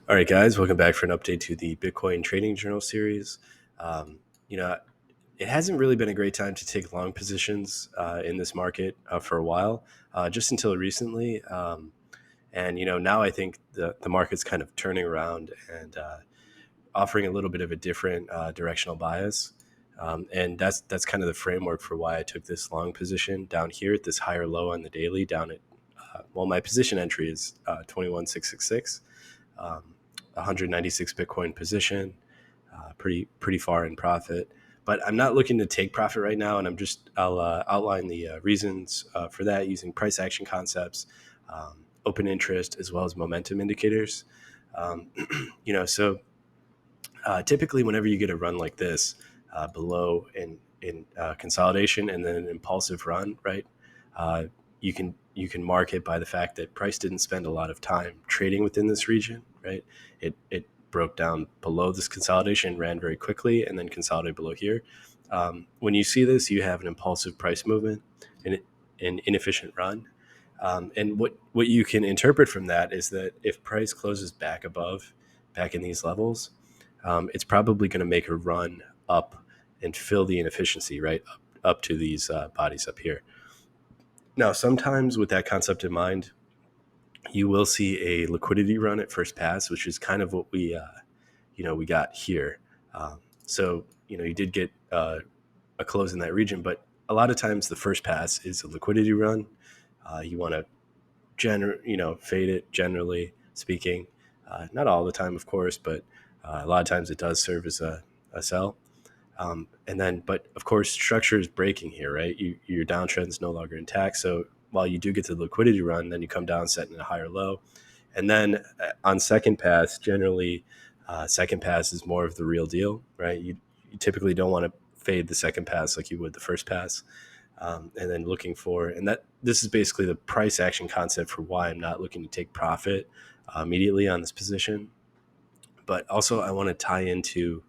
All right, guys, welcome back for an update to the Bitcoin Trading Journal series. Um, you know, it hasn't really been a great time to take long positions in this market for a while, just until recently. And now I think the market's kind of turning around and offering a little bit of a different directional bias. And that's kind of the framework for why I took this long position down here at this higher low on the daily, down at my position entry is 21,666. 196 Bitcoin position, pretty far in profit. But I'm not looking to take profit right now, and I'll outline the reasons for that using price action concepts, open interest, as well as momentum indicators. Um, so typically whenever you get a run like this below in consolidation and then an impulsive run, right? Uh, you can mark it by the fact that price didn't spend a lot of time trading within this region, right? It broke down below this consolidation, ran very quickly, and then consolidated below here. When you see this, you have an impulsive price movement, an inefficient run. And what you can interpret from that is that if price closes back in these levels, it's probably going to make a run up and fill the inefficiency, right? Up to these bodies up here. Now, sometimes with that concept in mind, you will see a liquidity run at first pass, which is kind of what we got here. So you did get a close in that region, but a lot of times the first pass is a liquidity run. You want to fade it, generally speaking. Not all the time, of course, but a lot of times it does serve as a sell. But of course, structure is breaking here, right? Your downtrend is no longer intact. So while you do get to the liquidity run, then you come down setting a higher low. And then on second pass, generally, second pass is more of the real deal, right? You typically don't want to fade the second pass like you would the first pass. And then looking for, and that this is basically the price action concept for why I'm not looking to take profit immediately on this position. But also, I want to tie into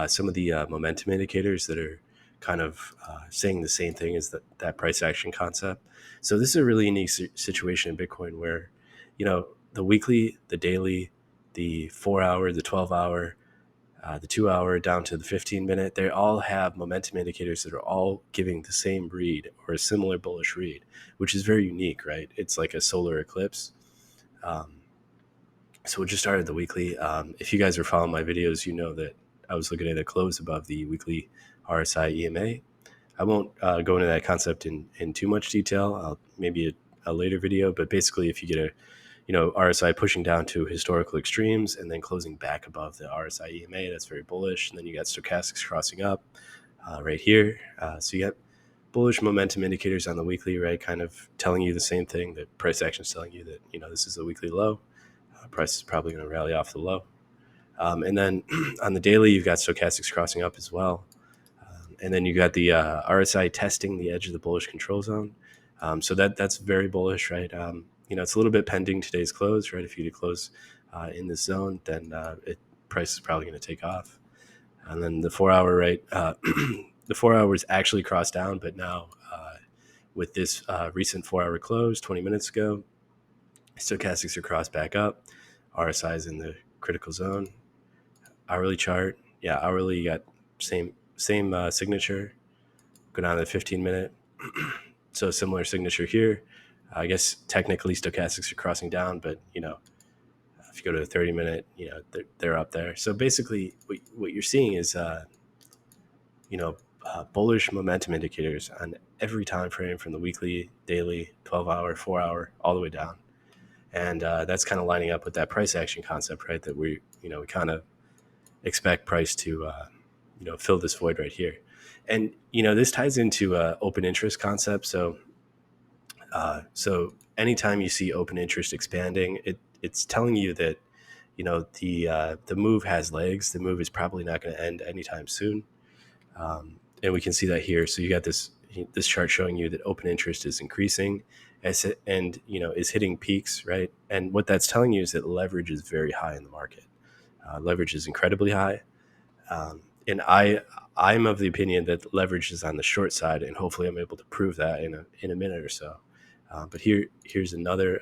some of the momentum indicators that are kind of saying the same thing as that price action concept. So this is a really unique situation in Bitcoin where, the weekly, the daily, the 4 hour, the 12 hour, the 2 hour down to the 15 minute, they all have momentum indicators that are all giving the same read or a similar bullish read, which is very unique, right? It's like a solar eclipse. So we'll just start at the weekly. If you guys are following my videos, you know that I was looking at a close above the weekly RSI EMA. I won't go into that concept in too much detail. Maybe a later video, but basically if you get a RSI pushing down to historical extremes and then closing back above the RSI EMA, that's very bullish. And then you got stochastics crossing up right here. So you got bullish momentum indicators on the weekly, right? Kind of telling you the same thing that price action is telling you, that, this is a weekly low. Price is probably going to rally off the low. And then on the daily, you've got stochastics crossing up as well. And then you got the RSI testing the edge of the bullish control zone. So that's very bullish, right? It's a little bit pending today's close, right? If you to close in this zone, then price is probably going to take off. And then the 4 hour, right? The 4 hours actually crossed down, but now with this recent 4 hour close 20 minutes ago, stochastics are crossed back up. RSI is in the critical zone. Hourly chart, yeah, hourly you got same signature. Go down to the 15 minute. So similar signature here. I guess technically stochastics are crossing down, but if you go to the 30 minute, they're up there. So basically, what you're seeing is bullish momentum indicators on every time frame, from the weekly, daily, 12 hour, 4 hour, all the way down. And that's kind of lining up with that price action concept, right? That we kind of expect price to fill this void right here. And this ties into open interest concept. So anytime you see open interest expanding, it's telling you that the move has legs. The move is probably not going to end anytime soon. And we can see that here. So you got this chart showing you that open interest is increasing and is hitting peaks, right? And what that's telling you is that leverage is very high in the market. Leverage is incredibly high. And I'm of the opinion that leverage is on the short side, and hopefully I'm able to prove that in a minute or so. But here's another.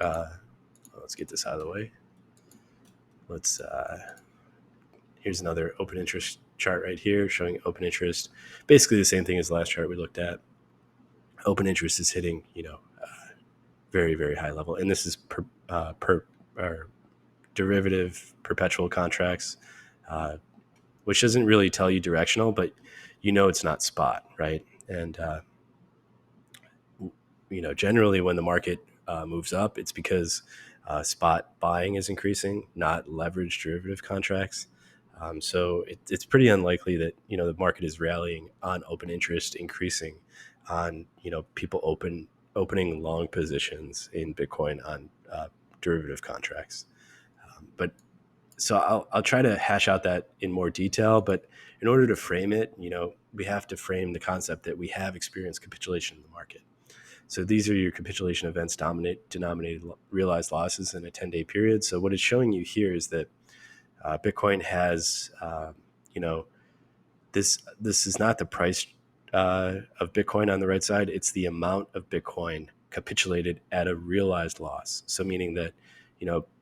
Let's get this out of the way. let's here's another open interest chart right here showing open interest, basically the same thing as the last chart we looked at. Open interest is hitting, very, very high level, and this is per or derivative perpetual contracts, uh, which doesn't really tell you directional, but it's not spot, right? And generally when the market moves up, it's because spot buying is increasing, not leveraged derivative contracts. So it's pretty unlikely that the market is rallying on open interest increasing, on people opening long positions in Bitcoin on derivative contracts. But so I'll try to hash out that in more detail. But in order to frame it, we have to frame the concept that we have experienced capitulation in the market. So these are your capitulation events denominated realized losses in a 10-day period. So what it's showing you here is that Bitcoin has, this is not the price of Bitcoin on the right side. It's the amount of Bitcoin capitulated at a realized loss. So meaning that,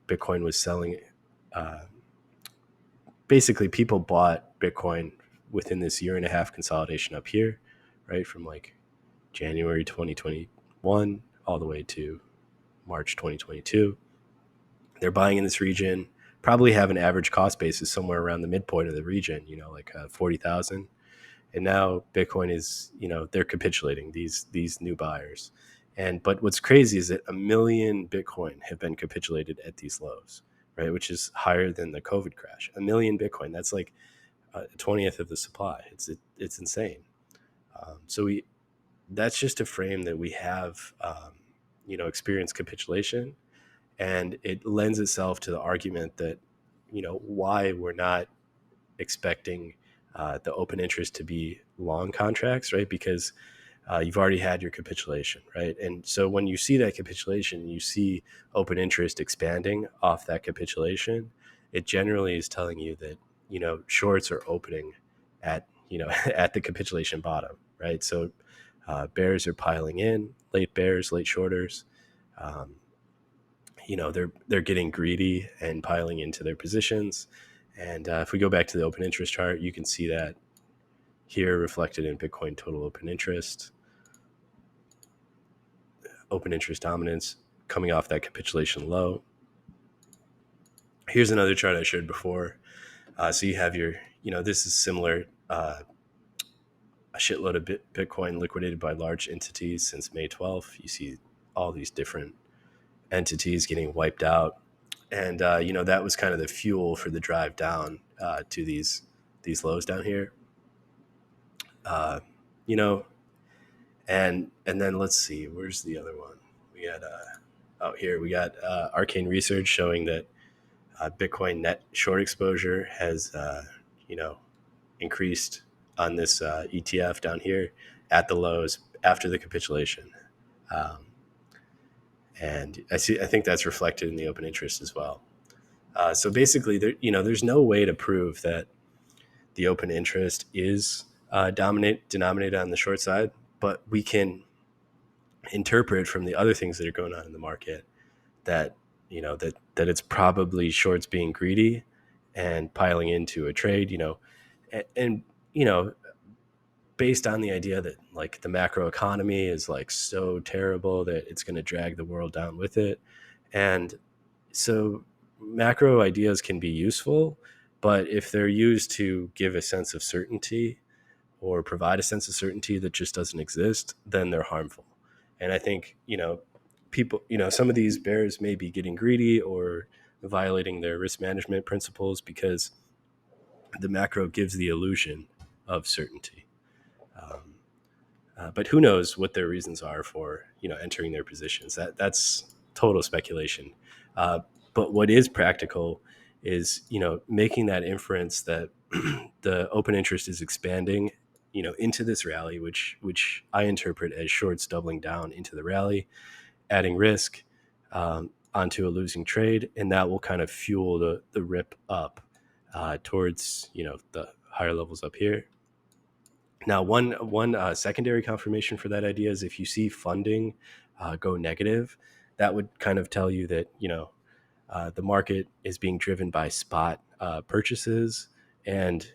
Bitcoin was selling, uh, basically people bought Bitcoin within this year and a half consolidation up here, right? From like January 2021 all the way to March 2022. They're buying in this region, probably have an average cost basis somewhere around the midpoint of the region, like 40,000. And now Bitcoin is, they're capitulating these new buyers. But what's crazy is that 1 million Bitcoin have been capitulated at these lows, right? Which is higher than the COVID crash. 1 million Bitcoin, that's like a 20th of the supply. It's insane. So that's just a frame that we have, experienced capitulation, and it lends itself to the argument that why we're not expecting the open interest to be long contracts, right? Because you've already had your capitulation, right? And so when you see that capitulation, you see open interest expanding off that capitulation, it generally is telling you that shorts are opening at at the capitulation bottom, right? So bears are piling in, late bears, late shorters. Um, they're getting greedy and piling into their positions. And if we go back to the open interest chart, you can see that here reflected in Bitcoin total open interest dominance coming off that capitulation low. Here's another chart I showed before. So you have your, this is similar, a shitload of Bitcoin liquidated by large entities since May 12th. You see all these different entities getting wiped out. And, that was kind of the fuel for the drive down to these lows down here. Uh, you know, and then let's see, where's the other one? We got, here we got Arcane Research showing that Bitcoin net short exposure has, increased on this ETF down here at the lows after the capitulation. Um, and I think that's reflected in the open interest as well. So basically, there's no way to prove that the open interest is denominated on the short side, but we can interpret from the other things that are going on in the market that that it's probably shorts being greedy and piling into a trade, and based on the idea that like the macro economy is like so terrible that it's going to drag the world down with it. And so macro ideas can be useful, but if they're used to give a sense of certainty or provide a sense of certainty that just doesn't exist, then they're harmful. And I think, people, some of these bears may be getting greedy or violating their risk management principles because the macro gives the illusion of certainty. Um, but who knows what their reasons are for entering their positions? That's total speculation. Uh, but what is practical is making that inference that the open interest is expanding into this rally, which I interpret as shorts doubling down into the rally, adding risk onto a losing trade, and that will kind of fuel the rip up towards the higher levels up here. Now, one secondary confirmation for that idea is if you see funding go negative, that would kind of tell you that the market is being driven by spot purchases, and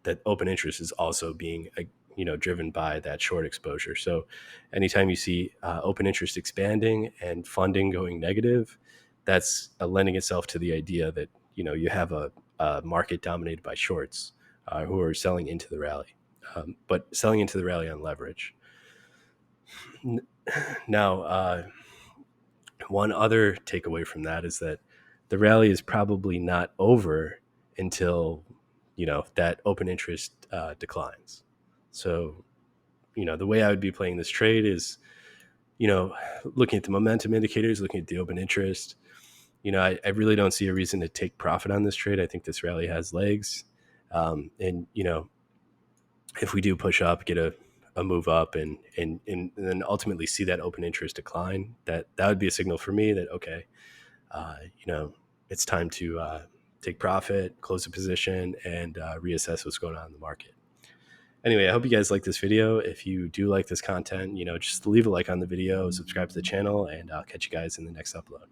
that open interest is also being driven by that short exposure. So anytime you see open interest expanding and funding going negative, that's lending itself to the idea that you have a market dominated by shorts who are selling into the rally, but selling into the rally on leverage. Now, one other takeaway from that is that the rally is probably not over until that open interest declines. So the way I would be playing this trade is looking at the momentum indicators, looking at the open interest. I really don't see a reason to take profit on this trade. I think this rally has legs, and if we do push up, get a move up, and then ultimately see that open interest decline, that would be a signal for me that okay, it's time to take profit, close a position, and reassess what's going on in the market. Anyway, I hope you guys like this video. If you do like this content, just leave a like on the video, subscribe to the channel, and I'll catch you guys in the next upload.